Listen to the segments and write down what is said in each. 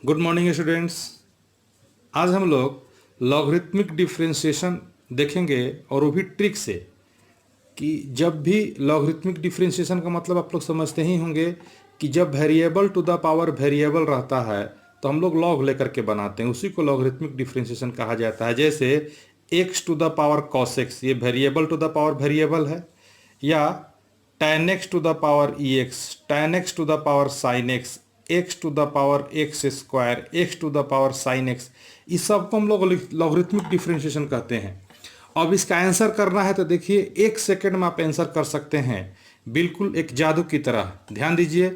Good morning students. आज हम लोग लॉगरिथमिक डिफरेंशिएशन देखेंगे और वो भी ट्रिक से कि जब भी लॉगरिथमिक डिफरेंशिएशन का मतलब आप लोग समझते ही होंगे कि जब variable to the power variable रहता है तो हम लोग लॉग लेकर के बनाते हैं, उसी को लॉगरिथमिक डिफरेंशिएशन कहा जाता है। जैसे x to the power cos x, ये variable to the power variable है, या tan x to the power e x, tan x to the power sine x, x to the power x square, x to the power sine x, इस सब को हम लोग logarithmic differentiation कहते हैं। अब इसका आंसर करना है तो देखिए 1 सेकेंड में आप आंसर कर सकते हैं, बिल्कुल एक जादू की तरह। ध्यान दीजिए,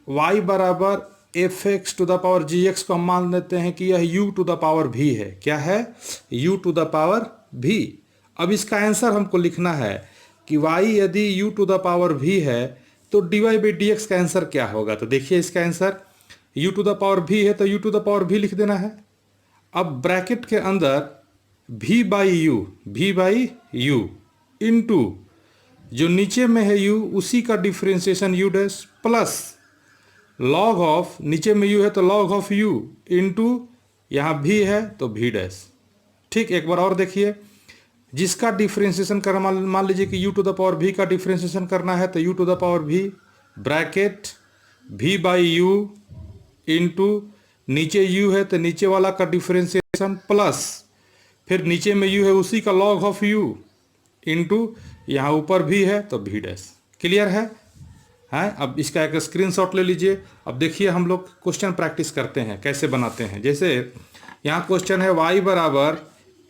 y बराबर f x to the power g x को हम मान लेते हैं कि यह u to the power v है। क्या है? u to the power v। अब इसका आंसर हमको लिखना है कि y यदि u to the power v है तो dy बाई डी एक्स का आंसर क्या होगा। तो देखिए इसका answer u to the power v है तो u to the power v लिख देना है। अब ब्रैकेट के अंदर v बाई यू इंटू जो नीचे में है u उसी का differentiation u dash plus log of, नीचे में u है तो लॉग ऑफ u इंटू यहाँ v है तो v डैश। ठीक, एक बार और देखिए, जिसका डिफ्रेंशिएशन करना, मान लीजिए कि u to the power v का डिफ्रेंशिएशन करना है तो u to the power v bracket v by u into नीचे u है तो नीचे वाला का डिफ्रेंशिएशन प्लस फिर नीचे में u है उसी का लॉग ऑफ u इंटू यहाँ ऊपर v है तो v डैश। क्लियर है? अब इसका एक स्क्रीनशॉट ले लीजिए। अब देखिए हम लोग क्वेश्चन प्रैक्टिस करते हैं कैसे बनाते हैं। जैसे यहाँ क्वेश्चन है y बराबर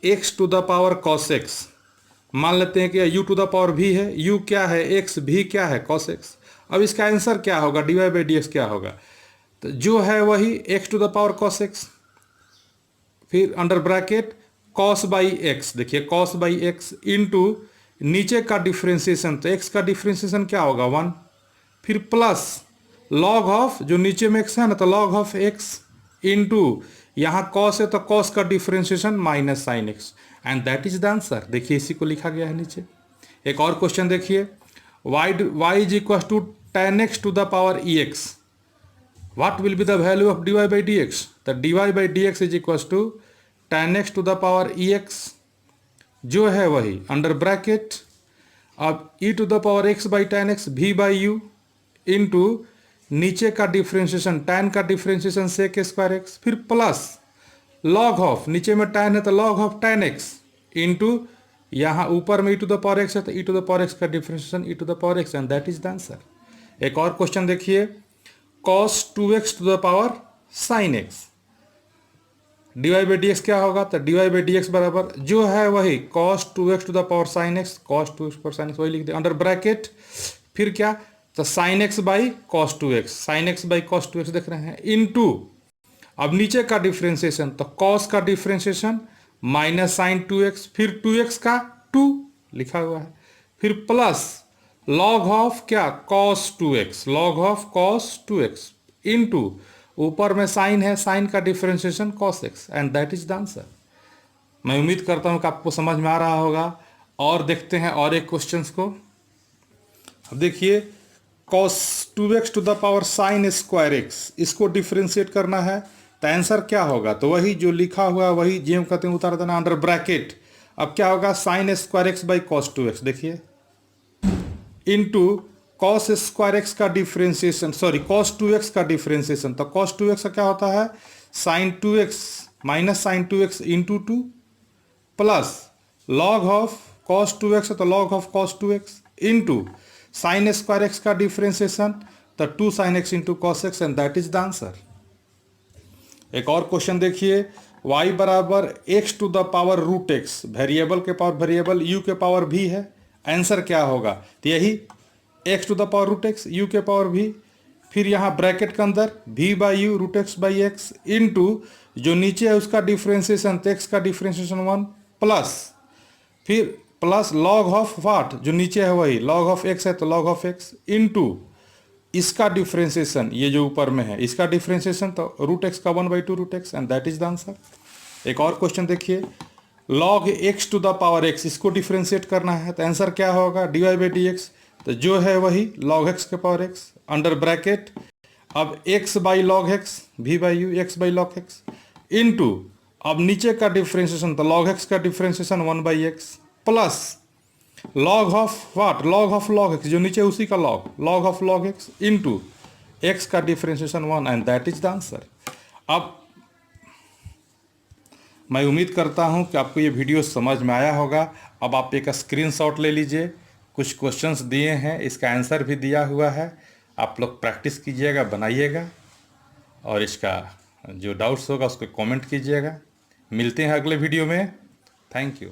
x to the power cos x, मान लेते हैं कि u to the power v है, u क्या है x, v क्या है कॉस एक्स। अब इसका आंसर क्या होगा, dy बाई डी एक्स क्या होगा। तो जो है वही x to the power cos x, फिर under bracket cos by x, देखिए कॉस बाई एक्स इंटू नीचे का डिफ्रेंशिएशन, तो x का डिफ्रेंशिएशन क्या होगा 1, फिर प्लस लॉग ऑफ जो नीचे में x है ना तो लॉग ऑफ x इंटू यहाँ कॉस है तो कॉस का differentiation minus sine x, and that is the answer. देखिए इसी को लिखा गया है नीचे। एक और क्वेश्चन देखिए, y is equal to tan x to the power e x, what will be the value of dy by D x. तो dy बाई डी एक्स is equal to tan x to the power e x, जो है वही under bracket अब e to the power x by tan x v by u into नीचे का differentiation tan का differentiation sec square x, फिर plus log of, नीचे में tan है तो log of tan x into यहाँ ऊपर में e to the power x है तो e to the power x का differentiation e to the power x, and that is the answer. एक और क्वेश्चन देखिए, cos 2x to the power sin x, dy by D x क्या होगा। तो dy by D x बराबर जो है वही cos 2x to the power sin x, cos 2x पर sin x वही लिख दे अंडर ब्रैकेट, फिर क्या तो sin x by cos 2x, sin x by cos 2x देख रहे हैं इंटू अब नीचे का डिफ्रेंशिएशन तो cos का डिफ्रेंशिएशन माइनस साइन 2x, फिर 2x का 2 लिखा हुआ है, फिर प्लस लॉग ऑफ क्या cos 2x, log of cos 2x into ऊपर में साइन है, साइन का differentiation cos x, and that is the answer. मैं उम्मीद करता हूं कि आपको समझ में आ रहा होगा। और देखते हैं और एक क्वेश्चंस को। अब देखिए cos 2x to the power sine square x, इसको डिफ्रेंशिएट करना है तो आंसर क्या होगा। तो वही जो लिखा हुआ वही जी हम कहते हैं उतार देना अंडर ब्रैकेट। अब क्या होगा sign square x by cos 2x, देखिए इंटू cos स्क्वायर एक्स का डिफ्रेंशिएशन, सॉरी cos 2x का डिफ्रेंशिएशन, तो cos 2x का क्या होता है sine 2x minus sine 2x into 2 plus log of cos 2x है तो log of cos 2x into sine square x का डिफ्रेंशिएशन तो 2 sine x into cos x, and that is the answer. एक और क्वेश्चन देखिए, y बराबर x to the power root x, variable के power variable u के power v है, answer क्या होगा। तो यही x to the power root x u के पावर v, फिर यहाँ ब्रैकेट के अंदर v by u root x by x into जो नीचे है उसका डिफ्रेंशिएशन तो x का डिफ्रेंशिएशन 1 प्लस फिर प्लस लॉग ऑफ वाट जो नीचे है वही लॉग ऑफ x है तो लॉग ऑफ x इंटू इसका डिफ्रेंशिएशन ये जो ऊपर में है इसका डिफ्रेंशिएशन तो रूट एक्स का 1 by 2 root x, and that is the answer. एक और क्वेश्चन देखिए, log x to the power x, इसको डिफ्रेंशिएट करना है तो आंसर क्या होगा dy बाई डी एक्स, तो जो है वही लॉग x के पावर x अंडर ब्रैकेट अब x by log x v by u x by log x into अब नीचे का डिफ्रेंशिएशन तो लॉग एक्स का differentiation 1 by x plus log of what log x जो नीचे उसी का log of log x into x का differentiation 1 and that is the answer. अब मैं उम्मीद करता हूं कि आपको ये वीडियो समझ में आया होगा। अब आप एक स्क्रीनशॉट ले लीजिए, कुछ क्वेश्चंस दिए हैं, इसका आंसर भी दिया हुआ है, आप लोग प्रैक्टिस कीजिएगा, बनाइएगा और इसका जो डाउट्स होगा उसको कमेंट कीजिएगा। मिलते हैं अगले वीडियो में। Thank you.